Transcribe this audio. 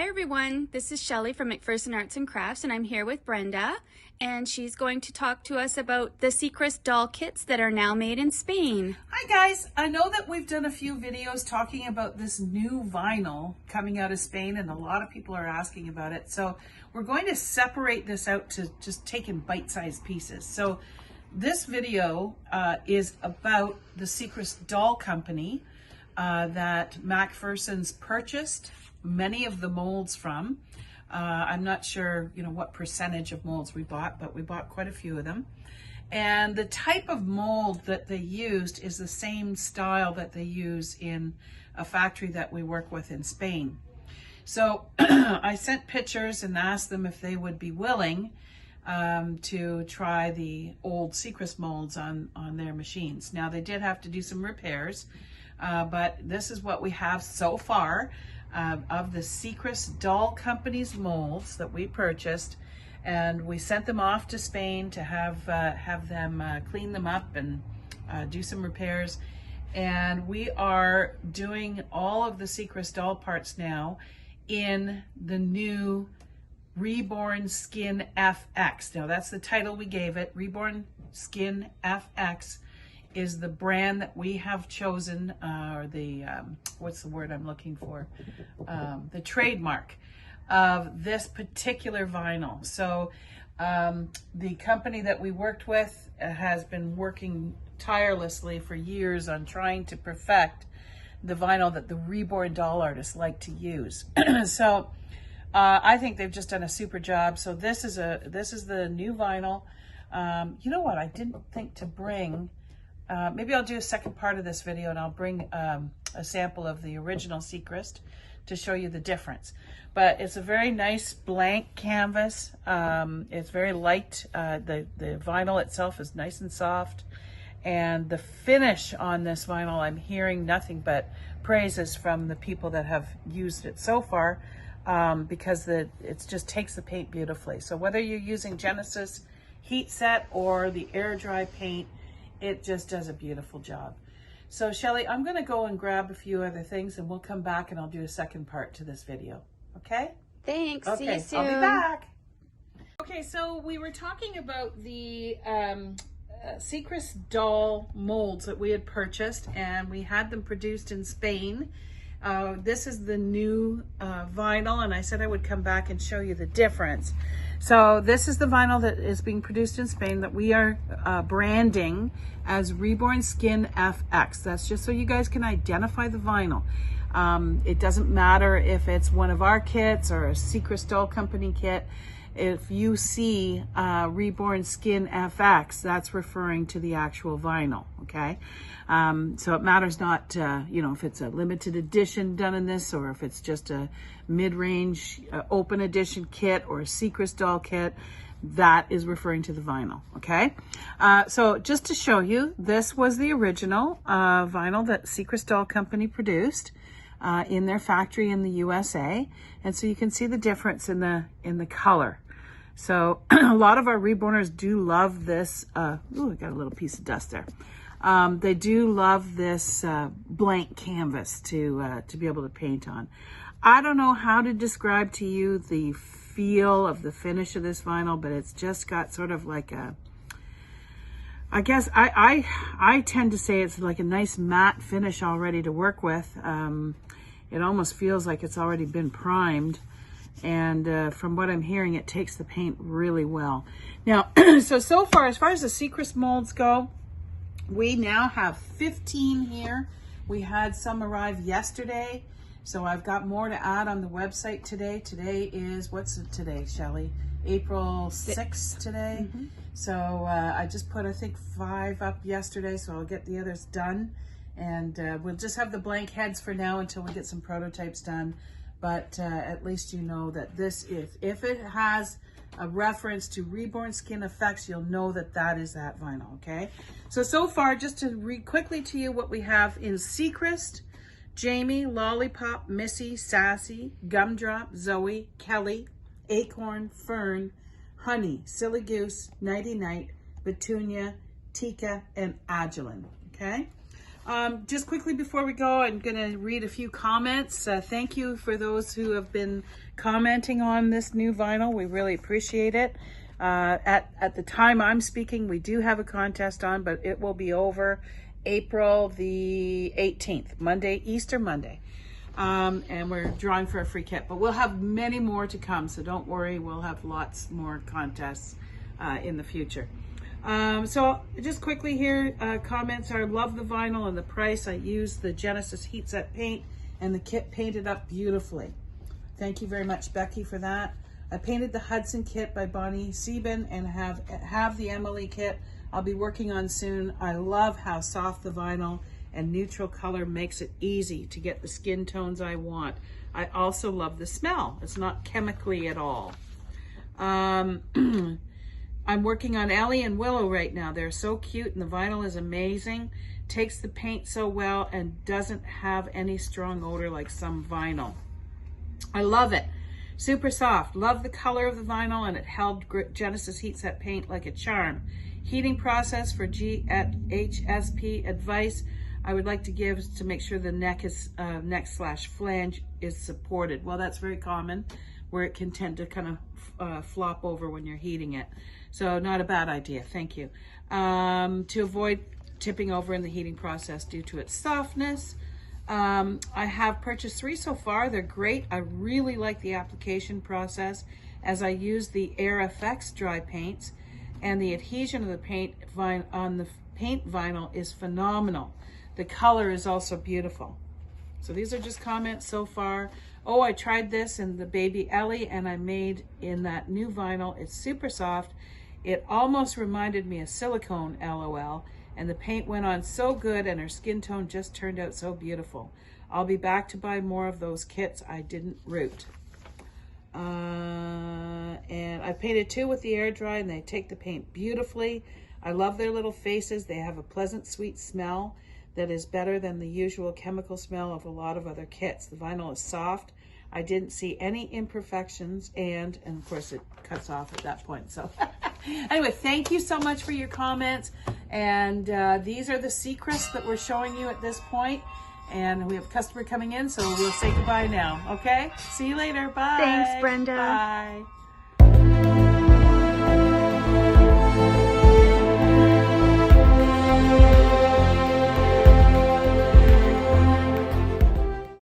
Hi everyone, this is Shelly from McPherson Arts and Crafts, and I'm here with Brenda, and she's going to talk to us about the Secrist doll kits that are now made in Spain. Hi guys, I know that we've done a few videos talking about this new vinyl coming out of Spain, and a lot of people are asking about it. So we're going to separate this out to just take in bite-sized pieces. So this video is about the Secrist doll company that McPherson's purchased many of the molds from. I'm not sure, what percentage of molds we bought, but we bought quite a few of them. And the type of mold that they used is the same style that they use in a factory that we work with in Spain. So I sent pictures and asked them if they would be willing to try the old Secrist molds on their machines. Now they did have to do some repairs, but this is what we have so far of the Secrist doll company's molds that we purchased, and we sent them off to Spain to have them clean them up and do some repairs. And we are doing all of the Secrist doll parts now in the new Reborn Skin FX. Now that's the title we gave it. Reborn Skin FX is the brand that we have chosen, or the, what's the word I'm looking for? The trademark of this particular vinyl. So the company that we worked with has been working tirelessly for years on trying to perfect the vinyl that the reborn doll artists like to use. So I think they've just done a super job. So this is the new vinyl. You know what? I didn't think to bring. Maybe I'll do a second part of this video and I'll bring a sample of the original Secrist to show you the difference. But it's a very nice blank canvas. It's very light. The vinyl itself is nice and soft. And the finish on this vinyl, I'm hearing nothing but praises from the people that have used it so far, because it just takes the paint beautifully. So whether you're using Genesis heat set or the air dry paint, it just does a beautiful job. So Shelly, I'm gonna go and grab a few other things and we'll come back and I'll do a second part to this video, okay? Thanks, Okay, see you soon. I'll be back. Okay, so we were talking about the Secrist doll molds that we had purchased, and we had them produced in Spain. This is the new vinyl, and I said I would come back and show you the difference. So this is the vinyl that is being produced in Spain that we are branding as Reborn Skin FX. That's just so you guys can identify the vinyl. It doesn't matter if it's one of our kits or a Secrist doll company kit. If you see Reborn Skin FX, that's referring to the actual vinyl, okay? So it matters not, if it's a limited edition done in this, or if it's just a mid-range open edition kit or a Secrist doll kit, that is referring to the vinyl, okay? So just to show you, this was the original vinyl that Secrist doll company produced in their factory in the USA. And so you can see the difference in the color. So a lot of our reborners do love this. Ooh, I got a little piece of dust there. They do love this blank canvas to be able to paint on. I don't know how to describe to you the feel of the finish of this vinyl, but it's just got sort of like a, I guess I tend to say it's like a nice matte finish already to work with. It almost feels like it's already been primed. And from what I'm hearing, it takes the paint really well. Now, so far, as far as the Secrist molds go, we now have 15 here. We had some arrive yesterday, so I've got more to add on the website today. Today is, what's it today, Shelly? April 6th today. Mm-hmm. So I just put, I think, 5 up yesterday, so I'll get the others done. And we'll just have the blank heads for now until we get some prototypes done. But at least you know that this is, if it has a reference to Reborn Skin Effects, you'll know that that is that vinyl, okay? So far, just to read quickly to you what we have in Secrist: Jamie, Lollipop, Missy, Sassy, Gumdrop, Zoe, Kelly, Acorn, Fern, Honey, Silly Goose, Nighty Night, Petunia, Tika, and Agilin, okay? Just quickly before we go, I'm going to read a few comments. Thank you for those who have been commenting on this new vinyl. We really appreciate it. At the time I'm speaking, we do have a contest on, but it will be over April the 18th, Monday, Easter Monday. And we're drawing for a free kit, but we'll have many more to come, so don't worry, we'll have lots more contests in the future. So just quickly here, comments are love the vinyl and the price. I used the Genesis Heat Set paint and the kit painted up beautifully. Thank you very much, Becky, for that. I painted the Hudson kit by Bonnie Sieben and have the Emily kit I'll be working on soon. I love how soft the vinyl and neutral color makes it easy to get the skin tones I want. I also love the smell. It's not chemically at all. I'm working on Ellie and Willow right now. They're so cute and the vinyl is amazing. Takes the paint so well and doesn't have any strong odor like some vinyl. I love it. Super soft. Love the color of the vinyl and it held Genesis Heat Set paint like a charm. Heating process for HSP advice I would like to give is to make sure the neck/flange is supported. Well, that's very common where it can tend to kind of flop over when you're heating it. So not a bad idea, thank you. To avoid tipping over in the heating process due to its softness. I have purchased 3 so far. They're great. I really like the application process as I use the Air FX dry paints, and the adhesion of the paint on the paint vinyl is phenomenal. The color is also beautiful. So these are just comments so far. Oh, I tried this in the baby Ellie and I made in that new vinyl. It's super soft. It almost reminded me of silicone, LOL. And the paint went on so good and her skin tone just turned out so beautiful. I'll be back to buy more of those kits I didn't root. And I painted 2 with the air dry and they take the paint beautifully. I love their little faces. They have a pleasant, sweet smell that is better than the usual chemical smell of a lot of other kits. The vinyl is soft. I didn't see any imperfections and of course it cuts off at that point. So anyway, thank you so much for your comments. And these are the Secrist that we're showing you at this point. And we have a customer coming in, so we'll say goodbye now, okay? See you later, bye. Thanks, Brenda. Bye.